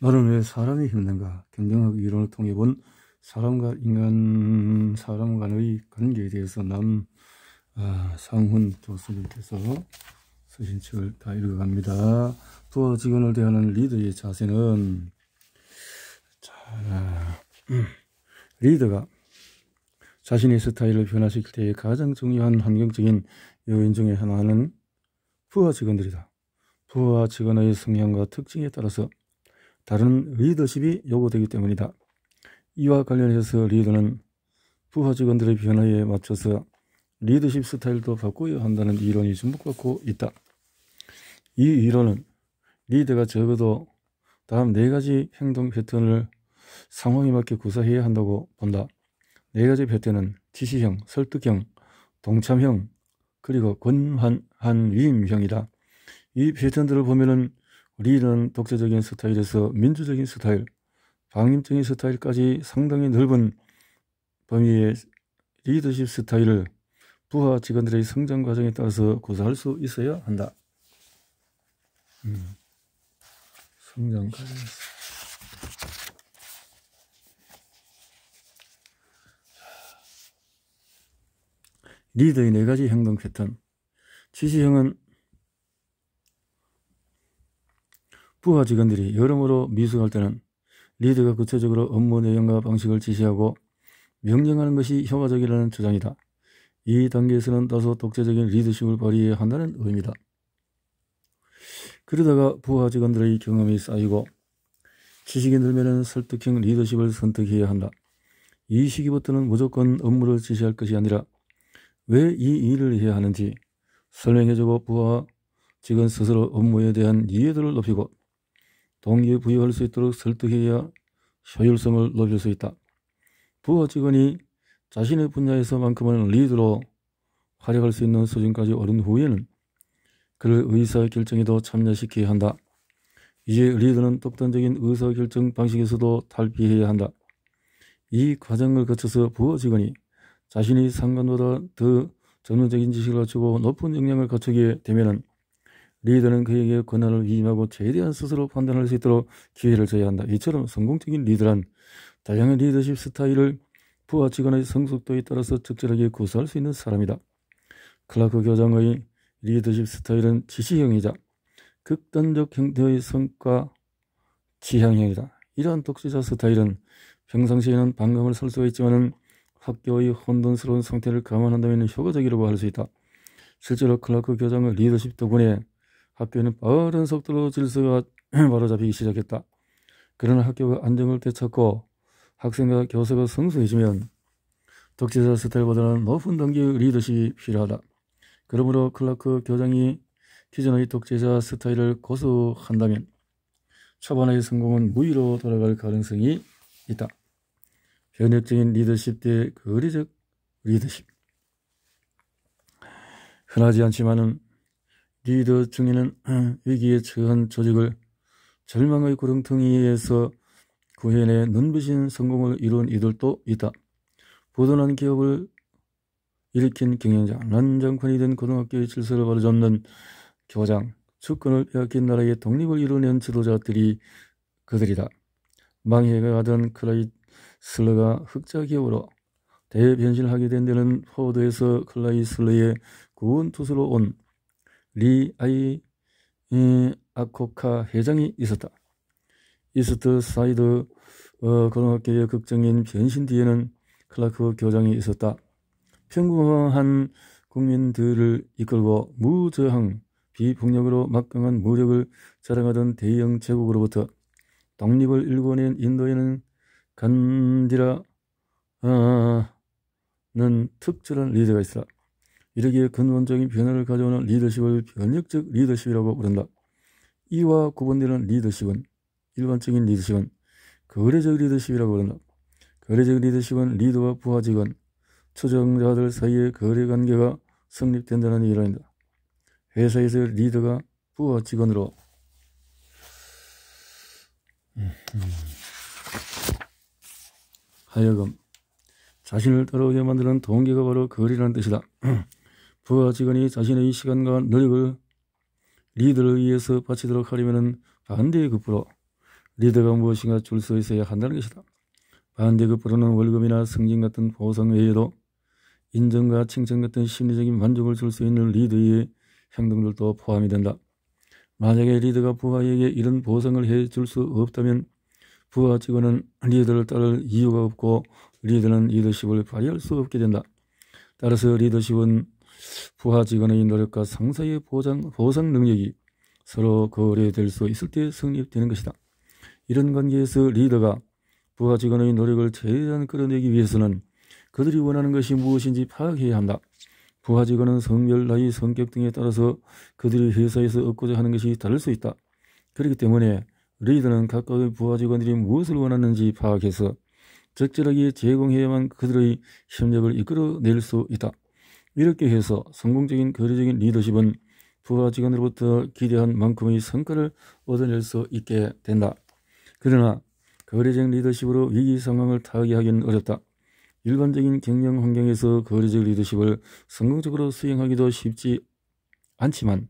너는 왜 사람이 힘든가? 경쟁학 이론을 통해 본 사람과 인간, 사람 간의 관계에 대해서 상훈 교수님께서 쓰신 책을 다 읽어갑니다. 부하 직원을 대하는 리더의 자세는, 리더가 자신의 스타일을 변화시킬 때의 가장 중요한 환경적인 요인 중에 하나는 부하 직원들이다. 부하 직원의 성향과 특징에 따라서 다른 리더십이 요구되기 때문이다. 이와 관련해서 리더는 부하 직원들의 변화에 맞춰서 리더십 스타일도 바꿔야 한다는 이론이 주목받고 있다. 이 이론은 리더가 적어도 다음 4가지 행동 패턴을 상황에 맞게 구사해야 한다고 본다. 4가지 패턴은 지시형, 설득형, 동참형, 그리고 권한위임형이다. 이 패턴들을 보면은 리더는 독자적인 스타일에서 민주적인 스타일, 방임적인 스타일까지 상당히 넓은 범위의 리더십 스타일을 부하 직원들의 성장 과정에 따라서 구사할 수 있어야 한다. 성장 과정에서. 리더의 4가지 행동 패턴. 지시형은 부하 직원들이 여러모로 미숙할 때는 리더가 구체적으로 업무 내용과 방식을 지시하고 명령하는 것이 효과적이라는 주장이다. 이 단계에서는 다소 독재적인 리더십을 발휘해야 한다는 의미다. 그러다가 부하 직원들의 경험이 쌓이고 지식이 늘면 설득형 리더십을 선택해야 한다. 이 시기부터는 무조건 업무를 지시할 것이 아니라 왜 이 일을 해야 하는지 설명해주고 부하 직원 스스로 업무에 대한 이해도를 높이고 동기부여할 수 있도록 설득해야 효율성을 높일 수 있다. 부하 직원이 자신의 분야에서만큼은 리더로 활약할 수 있는 수준까지 오른 후에는 그를 의사결정에도 참여시켜야 한다. 이제 리더는 독단적인 의사결정 방식에서도 탈피해야 한다. 이 과정을 거쳐서 부하 직원이 자신이 상관보다 더 전문적인 지식을 갖추고 높은 역량을 갖추게 되면 리더는 그에게 권한을 위임하고 최대한 스스로 판단할 수 있도록 기회를 줘야 한다. 이처럼 성공적인 리더란 다양한 리더십 스타일을 부하 직원의 성숙도에 따라서 적절하게 구사할 수 있는 사람이다. 클라크 교장의 리더십 스타일은 지시형이자 극단적 형태의 성과 지향형이다. 이러한 독재자 스타일은 평상시에는 반감을 살 수가 있지만 학교의 혼돈스러운 상태를 감안한다면 효과적이라고 할 수 있다. 실제로 클라크 교장의 리더십 덕분에 학교에는 빠른 속도로 질서가 바로잡히기 시작했다. 그러나 학교가 안정을 되찾고 학생과 교사가 성숙해지면 독재자 스타일보다는 높은 단계의 리더십이 필요하다. 그러므로 클라크 교장이 기존의 독재자 스타일을 고수한다면 초반의 성공은 무위로 돌아갈 가능성이 있다. 변혁적인 리더십 대 거리적 리더십. 흔하지 않지만은 리더 중에는 위기에 처한 조직을 절망의 구렁텅이에서 구해내 눈부신 성공을 이룬 이들도 있다. 부도난 기업을 일으킨 경영자, 난장판이 된 고등학교의 질서를 바로잡는 교장, 주권을 빼앗긴 나라의 독립을 이루는 지도자들이 그들이다. 망해가던 클라이슬러가 흑자 기업으로 대변신하게 된 데는 포워드에서 클라이슬러의 구원 투수로 온 리 아코카 회장이 있었다. 이스트 사이드 고등학교의 극적인 변신 뒤에는 클라크 교장이 있었다. 평범한 국민들을 이끌고 무저항 비폭력으로 막강한 무력을 자랑하던 대영 제국으로부터 독립을 일궈낸 인도에는 간디라는 특별한 리더가 있어. 이러기에 근본적인 변화를 가져오는 리더십을 변혁적 리더십이라고 부른다. 이와 구분되는 리더십은, 일반적인 리더십은 거래적 리더십이라고 부른다. 거래적 리더십은 리더와 부하 직원, 추종자들 사이의 거래 관계가 성립된다는 이론이다. 회사에서 리더가 부하 직원으로 하여금 자신을 따라오게 만드는 동기가 바로 거래라는 뜻이다. 부하 직원이 자신의 시간과 노력을 리더를 위해서 바치도록 하려면 반대의 급부로 리더가 무엇인가 줄 수 있어야 한다는 것이다. 반대급부로는 월급이나 승진 같은 보상 외에도 인정과 칭찬 같은 심리적인 만족을 줄 수 있는 리더의 행동들도 포함이 된다. 만약에 리더가 부하에게 이런 보상을 해줄 수 없다면 부하 직원은 리더를 따를 이유가 없고 리더는 리더십을 발휘할 수 없게 된다. 따라서 리더십은 부하 직원의 노력과 상사의 보상 능력이 서로 거래될 수 있을 때 성립되는 것이다. 이런 관계에서 리더가 부하 직원의 노력을 최대한 끌어내기 위해서는 그들이 원하는 것이 무엇인지 파악해야 한다. 부하 직원은 성별, 나이, 성격 등에 따라서 그들이 회사에서 얻고자 하는 것이 다를 수 있다. 그렇기 때문에 리더는 각각의 부하 직원들이 무엇을 원하는지 파악해서 적절하게 제공해야만 그들의 협력을 이끌어낼 수 있다. 이렇게 해서 성공적인 거래적인 리더십은 부하 직원으로부터 기대한 만큼의 성과를 얻어낼 수 있게 된다. 그러나 거래적 리더십으로 위기 상황을 타개하기는 어렵다. 일반적인 경영 환경에서 거래적 리더십을 성공적으로 수행하기도 쉽지 않지만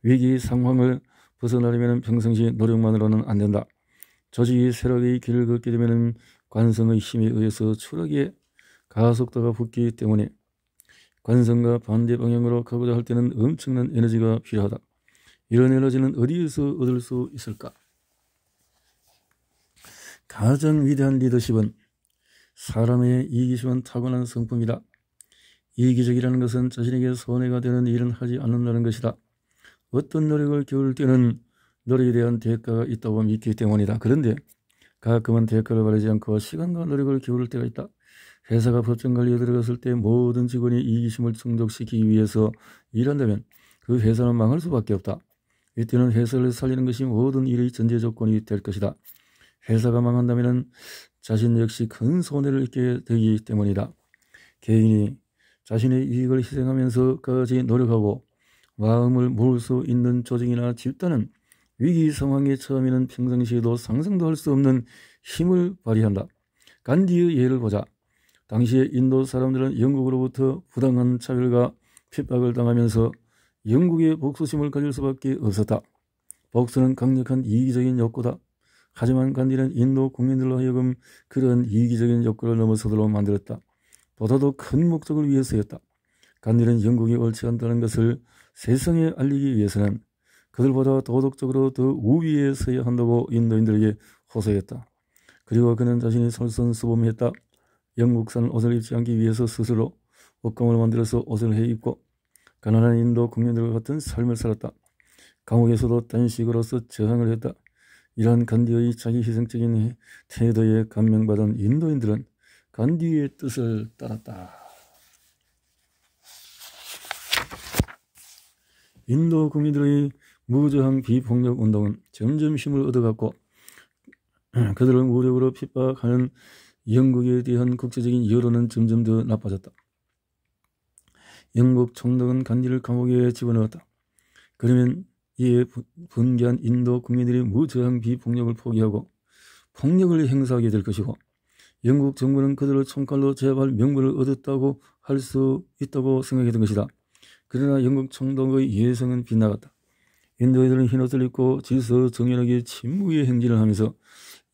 위기 상황을 벗어나려면 평상시 노력만으로는 안 된다. 조직이 쇠락의 길을 걷게 되면 관성의 힘에 의해서 추락의 가속도가 붙기 때문에 관성과 반대 방향으로 가고자 할 때는 엄청난 에너지가 필요하다. 이런 에너지는 어디에서 얻을 수 있을까? 가장 위대한 리더십은 사람의 이기심은 타고난 성품이다. 이기적이라는 것은 자신에게 손해가 되는 일은 하지 않는다는 것이다. 어떤 노력을 기울일 때는 노력에 대한 대가가 있다고 믿기 때문이다. 그런데 가끔은 대가를 바라지 않고 시간과 노력을 기울일 때가 있다. 회사가 법정관리에 들어갔을 때 모든 직원이 이기심을 충족시키기 위해서 일한다면 그 회사는 망할 수밖에 없다. 이때는 회사를 살리는 것이 모든 일의 전제 조건이 될 것이다. 회사가 망한다면 자신 역시 큰 손해를 입게 되기 때문이다. 개인이 자신의 이익을 희생하면서까지 노력하고 마음을 모을 수 있는 조직이나 집단은 위기 상황에 처하면 평상시에도 상상도 할 수 없는 힘을 발휘한다. 간디의 예를 보자. 당시에 인도 사람들은 영국으로부터 부당한 차별과 핍박을 당하면서 영국의 복수심을 가질 수밖에 없었다. 복수는 강력한 이기적인 욕구다. 하지만 간디는 인도 국민들로 하여금 그런 이기적인 욕구를 넘어서도록 만들었다. 보다도 큰 목적을 위해서였다. 간디는 영국이 옳지 않다는 것을 세상에 알리기 위해서는 그들보다 도덕적으로 더 우위에 서야 한다고 인도인들에게 호소했다. 그리고 그는 자신이 솔선수범했다. 영국산 옷을 입지 않기 위해서 스스로 옷감을 만들어서 옷을 해입고 가난한 인도 국민들과 같은 삶을 살았다. 감옥에서도 단식으로서 저항을 했다. 이러한 간디의 자기희생적인 태도에 감명받은 인도인들은 간디의 뜻을 따랐다. 인도 국민들의 무저항 비폭력 운동은 점점 힘을 얻어갔고 그들을 무력으로 핍박하는 영국에 대한 국제적인 여론은 점점 더 나빠졌다. 영국 총독은 간디를 감옥에 집어넣었다. 그러면 이에 분개한 인도 국민들이 무저항 비폭력을 포기하고 폭력을 행사하게 될 것이고 영국 정부는 그들을 총칼로 제압할 명분을 얻었다고 할 수 있다고 생각했던 것이다. 그러나 영국 총독의 예상은 빗나갔다. 인도인들은 흰옷을 입고 질서정연하게 침묵의 행진을 하면서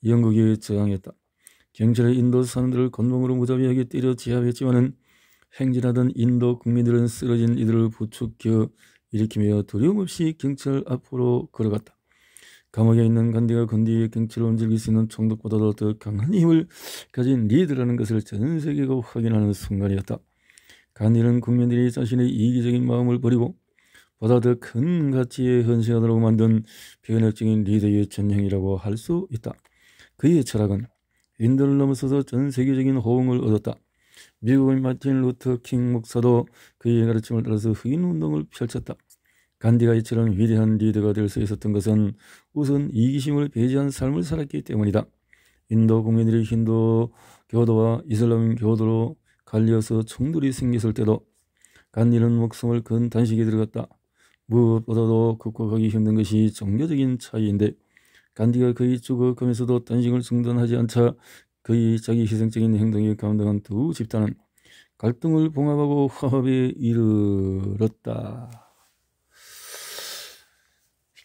영국에 저항했다. 경찰의 인도 사람들을 곤봉으로 무자비하게 때려 제압했지만은 행진하던 인도 국민들은 쓰러진 이들을 부축겨 일으키며 두려움 없이 경찰 앞으로 걸어갔다. 감옥에 있는 간디가 건디의 경찰을 움직일 수 있는 총독보다도 더 강한 힘을 가진 리더라는 것을 전 세계가 확인하는 순간이었다. 간디는 국민들이 자신의 이기적인 마음을 버리고 보다 더 큰 가치에 헌신하도록 만든 변혁적인 리더의 전형이라고 할 수 있다. 그의 철학은 인도를 넘어서서 전 세계적인 호응을 얻었다. 미국의 마틴 루터 킹 목사도 그의 가르침을 따라서 흑인 운동을 펼쳤다. 간디가 이처럼 위대한 리더가 될 수 있었던 것은 우선 이기심을 배제한 삶을 살았기 때문이다. 인도 국민들이 힌두 교도와 이슬람 교도로 갈려서 충돌이 생겼을 때도 간디는 목숨을 건 단식에 들어갔다. 무엇보다도 극복하기 힘든 것이 종교적인 차이인데 간디가 거의 죽어가면서도 단식을 중단하지 않자 그의 자기 희생적인 행동에 감동한 두 집단은 갈등을 봉합하고 화합에 이르렀다.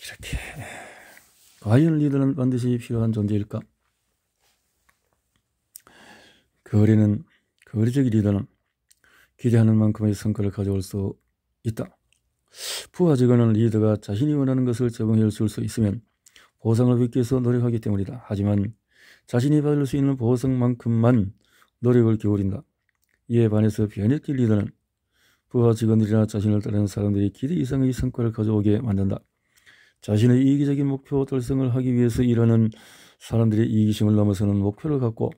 이렇게 과연 리더는 반드시 필요한 존재일까? 거리적 리더는 기대하는 만큼의 성과를 가져올 수 있다. 부하 직원은 리더가 자신이 원하는 것을 제공해 줄 수 있으면 보상을 받기 위해서 노력하기 때문이다. 하지만 자신이 받을 수 있는 보상만큼만 노력을 기울인다. 이에 반해서 변혁적 리더는 부하 직원들이나 자신을 따르는 사람들이 기대 이상의 성과를 가져오게 만든다. 자신의 이기적인 목표 달성을 하기 위해서 일하는 사람들의 이기심을 넘어서는 목표를 갖고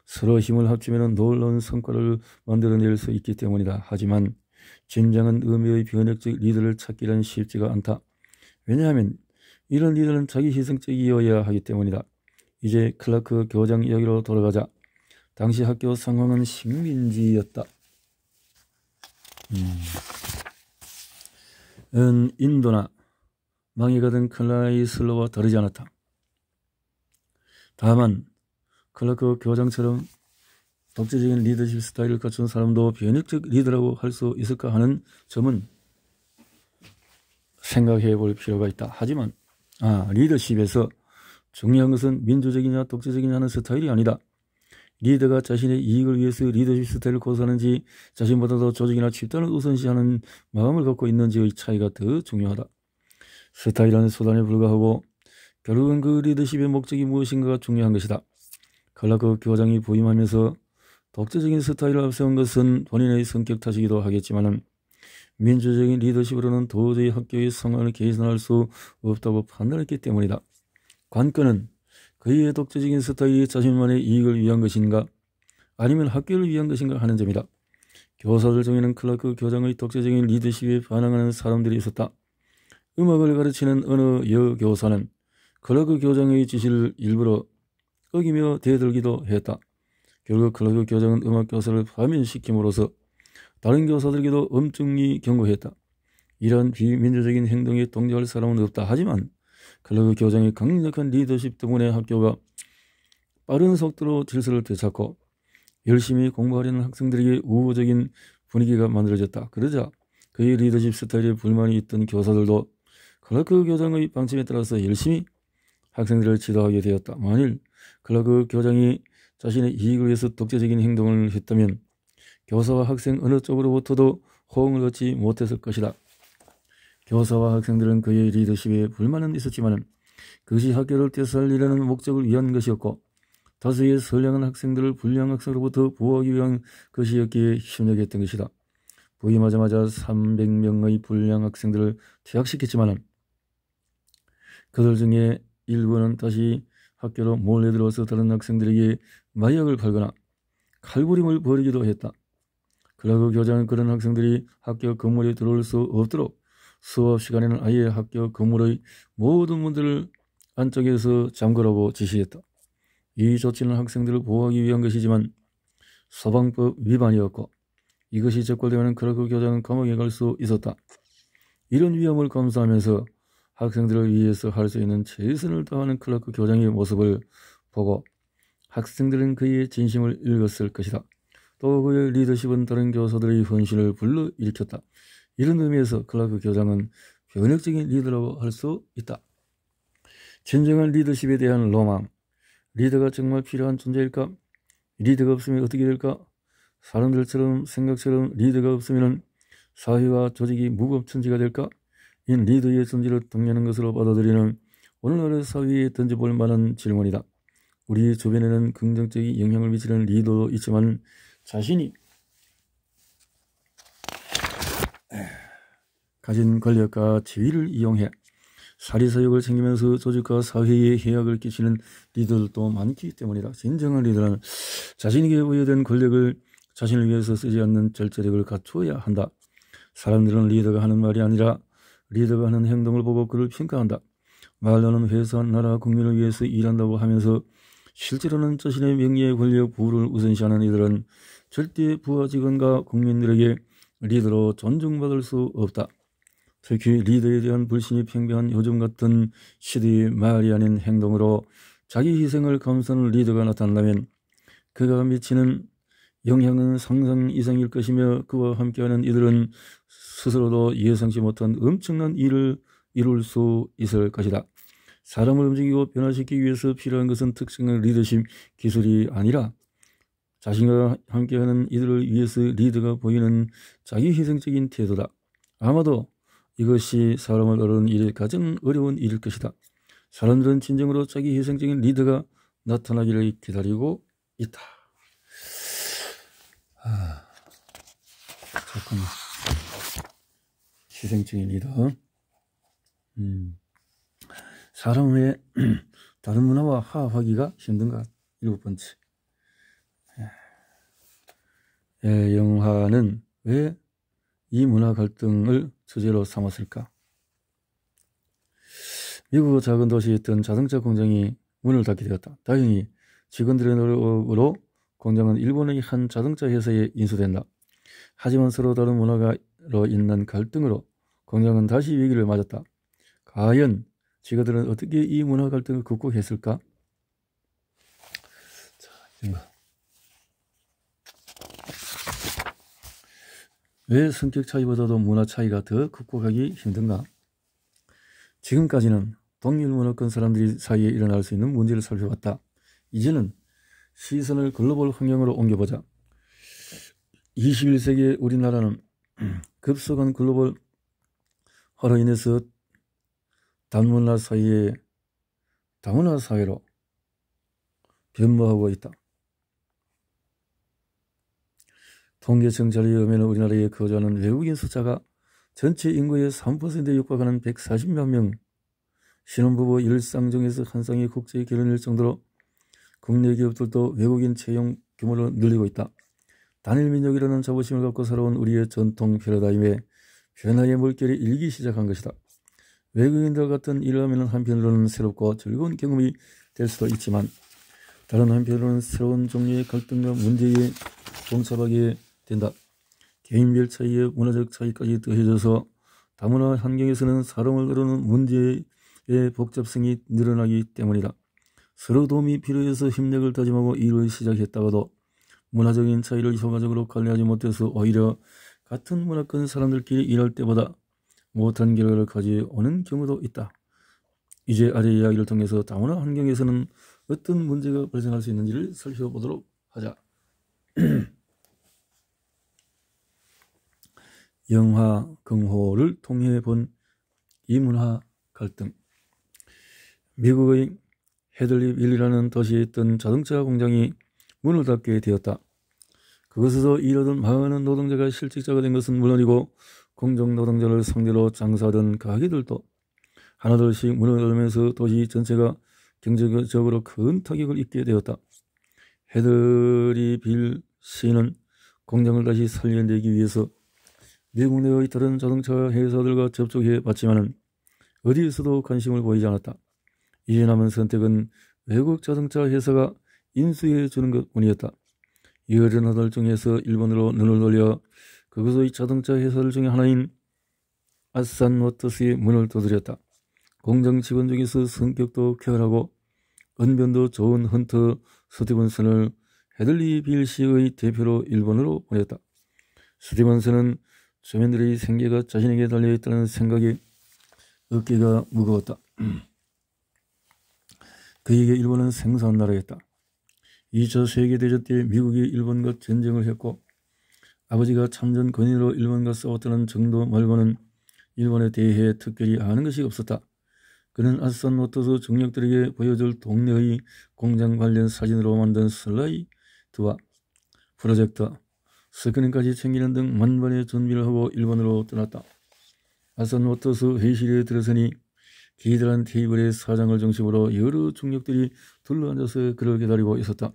서로 힘을 합치면 놀라운 성과를 만들어낼 수 있기 때문이다. 하지만 진정한 의미의 변혁적 리더를 찾기는 쉽지가 않다. 왜냐하면 이런 리더는 자기 희생적이어야 하기 때문이다. 이제 클라크 교장 이야기로 돌아가자. 당시 학교 상황은 식민지였다. 인도나 망해가던 클라이슬러와 다르지 않았다. 다만 클라크 교장처럼 독재적인 리더십 스타일을 갖춘 사람도 변혁적 리더라고 할 수 있을까 하는 점은 생각해 볼 필요가 있다. 하지만 리더십에서 중요한 것은 민주적이냐 독재적이냐 하는 스타일이 아니다. 리더가 자신의 이익을 위해서 리더십 스타일을 고수하는지 자신보다도 조직이나 집단을 우선시하는 마음을 갖고 있는지의 차이가 더 중요하다. 스타일은 수단에 불과하고 결국은 그 리더십의 목적이 무엇인가가 중요한 것이다. 클라크 교장이 부임하면서 독재적인 스타일을 앞세운 것은 본인의 성격 탓이기도 하겠지만 민주적인 리더십으로는 도저히 학교의 상황을 개선할 수 없다고 판단했기 때문이다. 관건은 그의 독재적인 스타일이 자신만의 이익을 위한 것인가 아니면 학교를 위한 것인가 하는 점이다. 교사들 중에는 클라크 교장의 독재적인 리더십에 반항하는 사람들이 있었다. 음악을 가르치는 어느 여교사는 클라크 교장의 지시를 일부러 어기며 대들기도 했다. 결국 클라크 교장은 음악 교사를 파면시킴으로써 다른 교사들에게도 엄중히 경고했다. 이런 비민주적인 행동에 동조할 사람은 없다. 하지만 클라크 교장의 강력한 리더십 때문에 학교가 빠른 속도로 질서를 되찾고 열심히 공부하려는 학생들에게 우호적인 분위기가 만들어졌다. 그러자 그의 리더십 스타일에 불만이 있던 교사들도 클라크 교장의 방침에 따라서 열심히 학생들을 지도하게 되었다. 만일 클라크 교장이 자신의 이익을 위해서 독재적인 행동을 했다면 교사와 학생 어느 쪽으로부터도 호응을 얻지 못했을 것이다. 교사와 학생들은 그의 리더십에 불만은 있었지만 그것이 학교를 되살리려는 목적을 위한 것이었고 다수의 선량한 학생들을 불량 학생으로부터 보호하기 위한 것이었기에 협력했던 것이다. 부임하자마자 300명의 불량 학생들을 퇴학시켰지만 그들 중에 일부는 다시 학교로 몰려들어서 다른 학생들에게 마약을 팔거나 칼부림을 벌이기도 했다. 클라크 교장은 그런 학생들이 학교 건물에 들어올 수 없도록 수업 시간에는 아예 학교 건물의 모든 문들을 안쪽에서 잠그라고 지시했다. 이 조치는 학생들을 보호하기 위한 것이지만 소방법 위반이었고 이것이 적발되면 클라크 교장은 감옥에 갈 수 있었다. 이런 위험을 감수하면서 학생들을 위해서 할 수 있는 최선을 다하는 클라크 교장의 모습을 보고 학생들은 그의 진심을 읽었을 것이다. 또 그의 리더십은 다른 교사들의 헌신을 불러일으켰다. 이런 의미에서 클라크 교장은 변혁적인 리더라고 할 수 있다. 진정한 리더십에 대한 로망. 리더가 정말 필요한 존재일까? 리더가 없으면 어떻게 될까? 사람들처럼 생각처럼 리더가 없으면 사회와 조직이 무법천지가 될까? 이 리더의 존재를 등려하는 것으로 받아들이는 오늘날의 사회에 던져볼 만한 질문이다. 우리 주변에는 긍정적인 영향을 미치는 리더도 있지만 자신이 가진 권력과 지위를 이용해 사리사욕을 챙기면서 조직과 사회에 해악을 끼치는 리더들도 많기 때문이다. 진정한 리더는 자신에게 부여된 권력을 자신을 위해서 쓰지 않는 절제력을 갖추어야 한다. 사람들은 리더가 하는 말이 아니라 리더가 하는 행동을 보고 그를 평가한다. 말로는 회사, 나라, 국민을 위해서 일한다고 하면서 실제로는 자신의 명예, 권력, 부를 우선시하는 이들은 절대 부하 직원과 국민들에게 리더로 존중받을 수 없다. 특히 리더에 대한 불신이 팽배한 요즘 같은 시대의 말이 아닌 행동으로 자기 희생을 감수하는 리더가 나타난다면 그가 미치는 영향은 상상 이상일 것이며 그와 함께하는 이들은 스스로도 예상치 못한 엄청난 일을 이룰 수 있을 것이다. 사람을 움직이고 변화시키기 위해서 필요한 것은 특정한 리더십 기술이 아니라 자신과 함께하는 이들을 위해서 리더가 보이는 자기 희생적인 태도다. 아마도 이것이 사람을 어려운 일에 가장 어려운 일일 것이다. 사람들은 진정으로 자기 희생적인 리더가 나타나기를 기다리고 있다. 잠깐만. 희생적인 리더. 사람 외에 다른 문화와 화합하기가 힘든가? 7번째. 영화는 왜 이 문화 갈등을 주제로 삼았을까? 미국 작은 도시에 있던 자동차 공장이 문을 닫게 되었다. 다행히 직원들의 노력으로 공장은 일본의 한 자동차 회사에 인수된다. 하지만 서로 다른 문화가로 인한 갈등으로 공장은 다시 위기를 맞았다. 과연 직원들은 어떻게 이 문화 갈등을 극복했을까? 자, 이런 거. 왜 성격 차이보다도 문화 차이가 더 극복하기 힘든가? 지금까지는 동일 문화권 사람들이 사이에 일어날 수 있는 문제를 살펴봤다. 이제는 시선을 글로벌 환경으로 옮겨보자. 21세기의 우리나라는 급속한 글로벌화로 인해서 다문화 사회로 변모하고 있다. 통계청 자료에 의하면 우리나라에 거주하는 외국인 숫자가 전체 인구의 3%에 육박하는 140만 명, 신혼부부 일상중에서 한 쌍의 국제 결혼일 정도로 국내 기업들도 외국인 채용 규모를 늘리고 있다. 단일 민족이라는 자부심을 갖고 살아온 우리의 전통 패러다임에 변화의 물결이 일기 시작한 것이다. 외국인들 같은 일을 하면 한편으로는 새롭고 즐거운 경험이 될 수도 있지만 다른 한편으로는 새로운 종류의 갈등과 문제에 봉착하게 된다. 개인별 차이에 문화적 차이까지 더해져서 다문화 환경에서는 사람을 다루는 문제의 복잡성이 늘어나기 때문이다. 서로 도움이 필요해서 협력을 다짐하고 일을 시작했다가도 문화적인 차이를 효과적으로 관리하지 못해서 오히려 같은 문화권 사람들끼리 일할 때보다 못한 결과를 가져오는 경우도 있다. 이제 아래 이야기를 통해서 다문화 환경에서는 어떤 문제가 발생할 수 있는지를 살펴보도록 하자. 영화 경호를 통해 본 이 문화 갈등. 미국의 헤들리빌이라는 도시에 있던 자동차 공장이 문을 닫게 되었다. 그곳에서 일하던 많은 노동자가 실직자가 된 것은 물론이고 공정 노동자를 상대로 장사하던 가게들도 하나둘씩 문을 닫으면서 도시 전체가 경제적으로 큰 타격을 입게 되었다. 헤들리빌 시는 공장을 다시 살려내기 위해서 미국 내의 다른 자동차 회사들과 접촉해 봤지만은 어디에서도 관심을 보이지 않았다. 이제 남은 선택은 외국 자동차 회사가 인수해 주는 것뿐이었다. 여러 나라들 중에서 일본으로 눈을 돌려 그것의 자동차 회사들 중에 하나인 아산 모터스의 문을 두드렸다. 공장 직원 중에서 성격도 쾌활하고 언변도 좋은 헌터 스티븐슨을 헤들리빌시의 대표로 일본으로 보냈다. 스티븐슨은 주민들의 생계가 자신에게 달려있다는 생각에 어깨가 무거웠다. 그에게 일본은 생소한 나라였다. 2차 세계대전 때 미국이 일본과 전쟁을 했고 아버지가 참전 군인으로 일본과 싸웠다는 정도 말고는 일본에 대해 특별히 아는 것이 없었다. 그는 아산 모터스 중력들에게 보여줄 동네의 공장 관련 사진으로 만든 슬라이드와 프로젝터, 스크린까지 챙기는 등 만반의 준비를 하고 일본으로 떠났다. 아산 모터스 회의실에 들어서니 기이들한 테이블의 사장을 중심으로 여러 중력들이 둘러앉아서 그를 기다리고 있었다.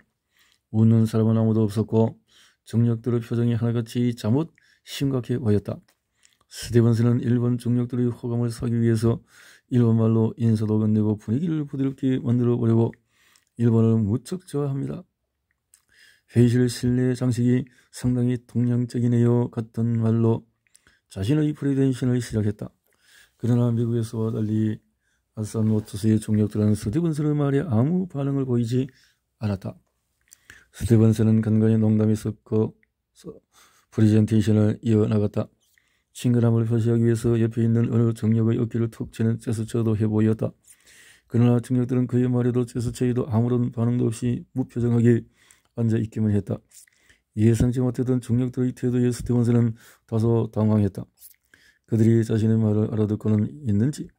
웃는 사람은 아무도 없었고 중력들의 표정이 하나같이 잠옷 심각해 보였다. 스티븐슨은 일본 중력들의 호감을 사기 위해서 일본말로 인사도 건네고 분위기를 부드럽게 만들어 보려고 일본어를 무척 좋아합니다. 회의실 실내 장식이 상당히 동양적이네요 같은 말로 자신의 프레젠테이션을 시작했다. 그러나 미국에서와 달리 아산 모터스의 중력들은 스티븐슨의 말에 아무 반응을 보이지 않았다. 스티븐슨은 간간히 농담이 섞어 프레젠테이션을 이어나갔다. 친근함을 표시하기 위해서 옆에 있는 어느 중력의 어깨를 툭 치는 제스처도 해보였다. 그러나 중력들은 그의 말에도 제스처에도 아무런 반응도 없이 무표정하게 앉아있기만 했다. 예상치 못했던 중력들의 태도에 스티븐스는 다소 당황했다. 그들이 자신의 말을 알아듣고는 있는지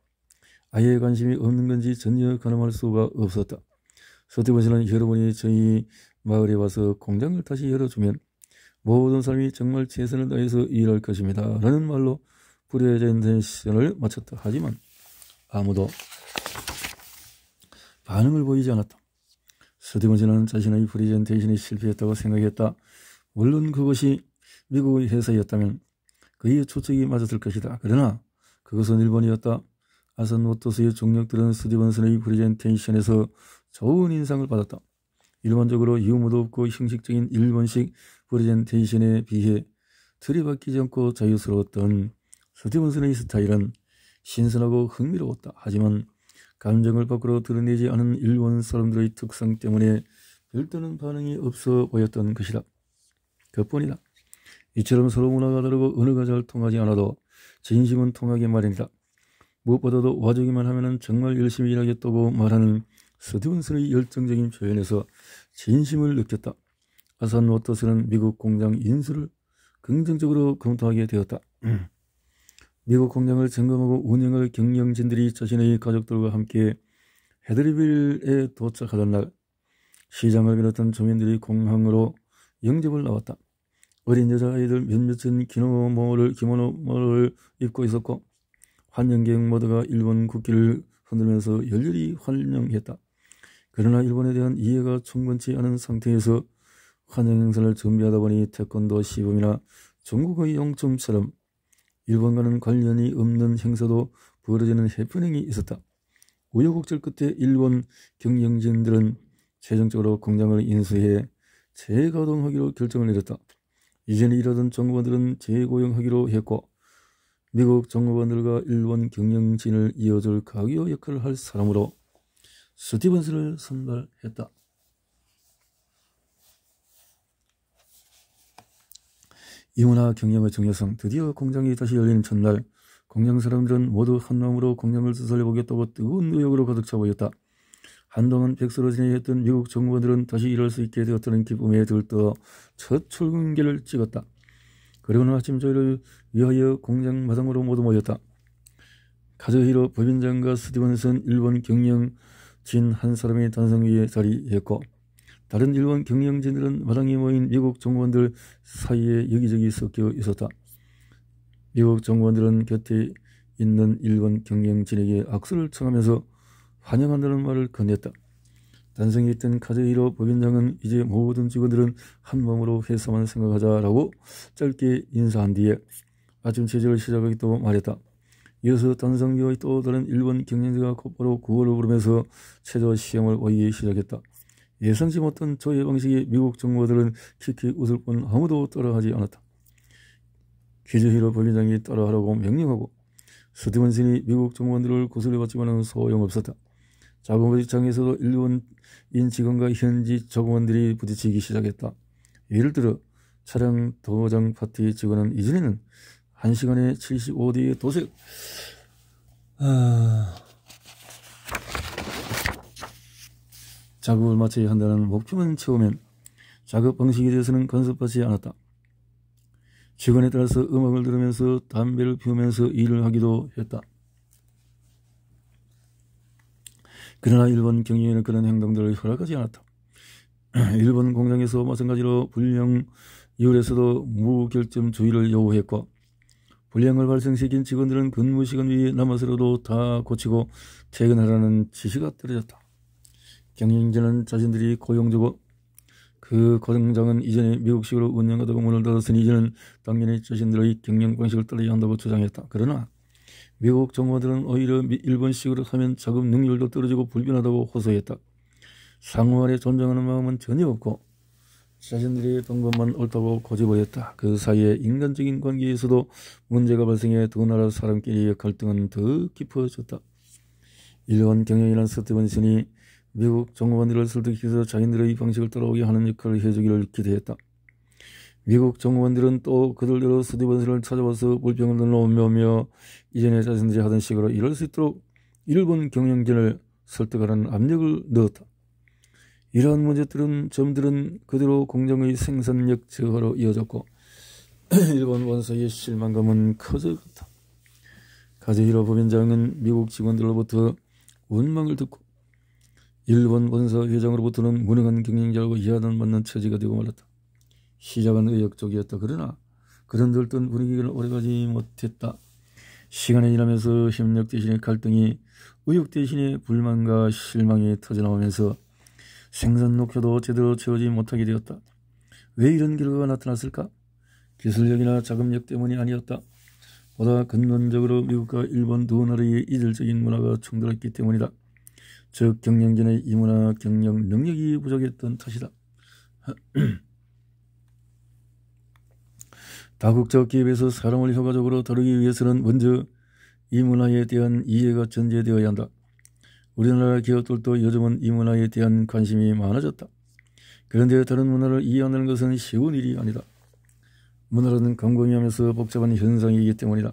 아예 관심이 없는 건지 전혀 가늠할 수가 없었다. 스티븐스는 여러분이 저희 마을에 와서 공장을 다시 열어주면 모든 사람이 정말 최선을 다해서 일할 것입니다. 라는 말로 프레젠테이션을 마쳤다. 하지만 아무도 반응을 보이지 않았다. 스티븐스는 자신의 프레젠테이션이 실패했다고 생각했다. 물론 그것이 미국의 회사였다면 그의 추측이 맞았을 것이다. 그러나 그것은 일본이었다. 아산 워터스의 중력들은 스티븐슨의 프레젠테이션에서 좋은 인상을 받았다. 일반적으로 유머도 없고 형식적인 일본식 프레젠테이션에 비해 들이박히지 않고 자유스러웠던 스티븐슨의 스타일은 신선하고 흥미로웠다. 하지만 감정을 밖으로 드러내지 않은 일본 사람들의 특성 때문에 별다른 반응이 없어 보였던 것이다. 그뿐이다. 이처럼 서로 문화가 다르고 언어가 잘 통하지 않아도 진심은 통하게 마련이다. 무엇보다도 와주기만 하면 정말 열심히 일하겠다고 말하는 스티븐슨의 열정적인 표현에서 진심을 느꼈다. 아산 워터스는 미국 공장 인수를 긍정적으로 검토하게 되었다. 미국 공장을 점검하고 운영할 경영진들이 자신의 가족들과 함께 헤드리빌에 도착하던 날 시장을 비롯한 주민들이 공항으로 영접을 나왔다. 어린 여자아이들 몇몇은 기모노를 입고 있었고 환영객 모두가 일본 국기를 흔들면서 열렬히 환영했다. 그러나 일본에 대한 이해가 충분치 않은 상태에서 환영 행사를 준비하다 보니 태권도 시범이나 중국의 용춤처럼 일본과는 관련이 없는 행사도 벌어지는 해프닝이 있었다. 우여곡절 끝에 일본 경영진들은 최종적으로 공장을 인수해 재가동하기로 결정을 내렸다. 이전에 일하던 정부원들은 재고용하기로 했고 미국 정부원들과 일본 경영진을 이어줄 가교 역할을 할 사람으로 스티븐슨을 선발했다. 이문화 경영의 중요성. 드디어 공장이 다시 열리는 첫날 공장 사람들은 모두 한마음으로 공장을 수설해보겠다고 뜨거운 의욕으로 가득 차 보였다. 한동안 백수로 지내했던 미국 정부원들은 다시 일할 수 있게 되었다는 기쁨에 들떠 첫 출근길을 찍었다. 그리고는 아침 조회를 위하여 공장 마당으로 모두 모였다. 카즈히로 법인장과 스티븐슨 일본 경영진 한 사람이 단상 위에 자리했고 다른 일본 경영진들은 마당에 모인 미국 정부원들 사이에 여기저기 섞여 있었다. 미국 정부원들은 곁에 있는 일본 경영진에게 악수를 청하면서 환영한다는 말을 건넸다. 단성에 있던 카즈히로 법인장은 이제 모든 직원들은 한마음으로 회사만 생각하자라고 짧게 인사한 뒤에 아침 체조를 시작하겠다고 말했다. 이어서 단성위의 또 다른 일본 경영자가 곧바로 구호를 부르면서 체조 시험을 보이기 시작했다. 예상치 못한 조회 방식에 미국 정부들은 킥킥 웃을 뿐 아무도 따라하지 않았다. 카즈히로 법인장이 따라하라고 명령하고 스티븐슨이 미국 정부원들을 거슬려봤지만 소용없었다. 작은 직장에서도 일본인 직원과 현지 조공원들이 부딪히기 시작했다. 예를 들어 차량 도장 파티 직원은 이전에는 1시간에 75대의 도색 작업을 마쳐야 한다는 목표만 채우면 작업 방식에 대해서는 간섭하지 않았다. 직원에 따라서 음악을 들으면서 담배를 피우면서 일을 하기도 했다. 그러나 일본 경영에는 그런 행동들을 허락하지 않았다. 일본 공장에서 마찬가지로 불량 이율에서도 무결점주의를 요구했고 불량을 발생시킨 직원들은 근무시간 위에 남아서라도 다 고치고 퇴근하라는 지시가 떨어졌다. 경영진은 자신들이 고용주고 그 공장은 이전에 미국식으로 운영하다가 문을 닫았으니 이제는 당연히 자신들의 경영 방식을 따라야 한다고 주장했다. 그러나 미국 정부들은 오히려 일본식으로 하면 작업 능률도 떨어지고 불편하다고 호소했다. 상호간에 존중하는 마음은 전혀 없고 자신들의 방법만 옳다고 고집하였다. 그 사이에 인간적인 관계에서도 문제가 발생해 두 나라 사람끼리의 갈등은 더 깊어졌다. 일본 경영이란 스티븐슨이 미국 정부원들을 설득해서 자신들의 방식을 따라오게 하는 역할을 해주기를 기대했다. 미국 정부원들은 또 그들대로 스티븐슨을 찾아와서 불평을 넣으며 이전에 자신들이 하던 식으로 일할 수 있도록 일본 경영진을 설득하라는 압력을 넣었다. 이러한 점들은 그대로 공장의 생산력 저하로 이어졌고 일본 원사의 실망감은 커져갔다. 가즈히로 부위원장은 미국 직원들로부터 원망을 듣고 일본 원사 회장으로부터는 무능한 경영자라고 이하단받는 처지가 되고 말았다. 시작은 의욕적이었다. 그러나 그런 들뜬 분위기를 오래가지 못했다. 시간이 지나면서 협력 대신에 갈등이, 의욕 대신에 불만과 실망이 터져나오면서 생산 목표도 제대로 채우지 못하게 되었다. 왜 이런 결과가 나타났을까? 기술력이나 자금력 때문이 아니었다. 보다 근본적으로 미국과 일본 두 나라의 이질적인 문화가 충돌했기 때문이다. 즉 경영진의 이 문화 경영 능력이 부족했던 탓이다. 다국적 기업에서 사람을 효과적으로 다루기 위해서는 먼저 이 문화에 대한 이해가 전제되어야 한다. 우리나라 기업들도 요즘은 이 문화에 대한 관심이 많아졌다. 그런데 다른 문화를 이해하는 것은 쉬운 일이 아니다. 문화는 광범위하면서 복잡한 현상이기 때문이다.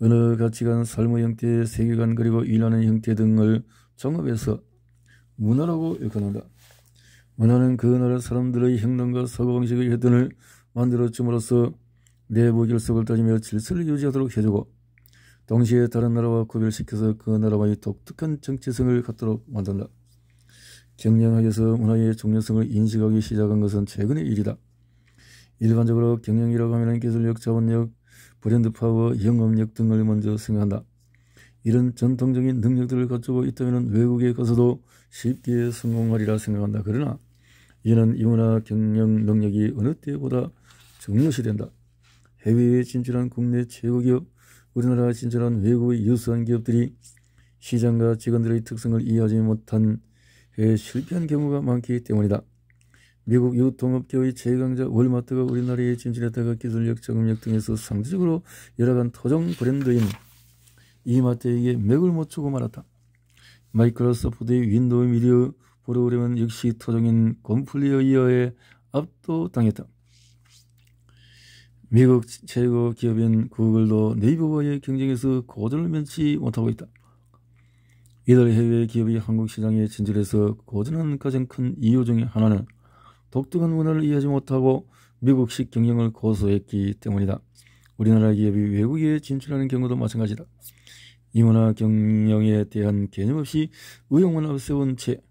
언어, 가치관, 삶의 형태, 세계관, 그리고 일하는 형태 등을 종합해서 문화라고 일컫는다. 문화는 그 나라 사람들의 행동과 사고방식의 패턴을 만들어줌으로써 내부 결속을 따지며 질서를 유지하도록 해주고 동시에 다른 나라와 구별시켜서 그 나라와의 독특한 정체성을 갖도록 만든다. 경영학에서 문화의 중요성을 인식하기 시작한 것은 최근의 일이다. 일반적으로 경영이라고 하면 기술력, 자본력, 브랜드 파워, 영업력 등을 먼저 생각한다. 이런 전통적인 능력들을 갖추고 있다면 외국에 가서도 쉽게 성공하리라 생각한다. 그러나 이는 이 문화 경영 능력이 어느 때보다 중요시된다. 해외에 진출한 국내 최고 기업, 우리나라에 진출한 외국의 유수한 기업들이 시장과 직원들의 특성을 이해하지 못한 해에 실패한 경우가 많기 때문이다. 미국 유통업계의 최강자 월마트가 우리나라에 진출했다가 기술력, 자금력 등에서 상대적으로 열악한 토종 브랜드인 이마트에게 맥을 못 추고 말았다. 마이크로소프트의 윈도우 미디어 프로그램은 역시 토종인 곰플리어에 압도당했다. 미국 최고 기업인 구글도 네이버와의 경쟁에서 고전을 면치 못하고 있다. 이들 해외 기업이 한국 시장에 진출해서 고전한 가장 큰 이유 중에 하나는 독특한 문화를 이해하지 못하고 미국식 경영을 고수했기 때문이다. 우리나라 기업이 외국에 진출하는 경우도 마찬가지다. 이 문화 경영에 대한 개념 없이 의욕만 앞세운 채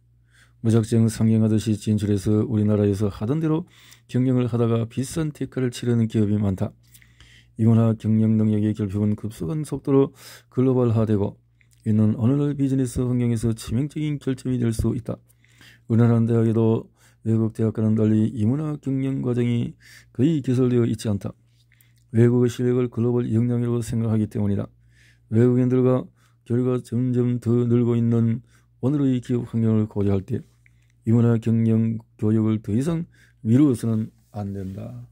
무작정 상경하듯이 진출해서 우리나라에서 하던 대로 경영을 하다가 비싼 대가를 치르는 기업이 많다. 이 문화 경영 능력의 결핍은 급속한 속도로 글로벌화되고 이는 오늘날 비즈니스 환경에서 치명적인 결점이 될 수 있다. 우리나라 대학에도 외국 대학과는 달리 이 문화 경영 과정이 거의 개설되어 있지 않다. 외국의 실력을 글로벌 역량으로 생각하기 때문이다. 외국인들과 교류가 점점 더 늘고 있는 오늘의 기업 환경을 고려할 때 이 문화 경영 교육을 더 이상 미루어서는 안 된다.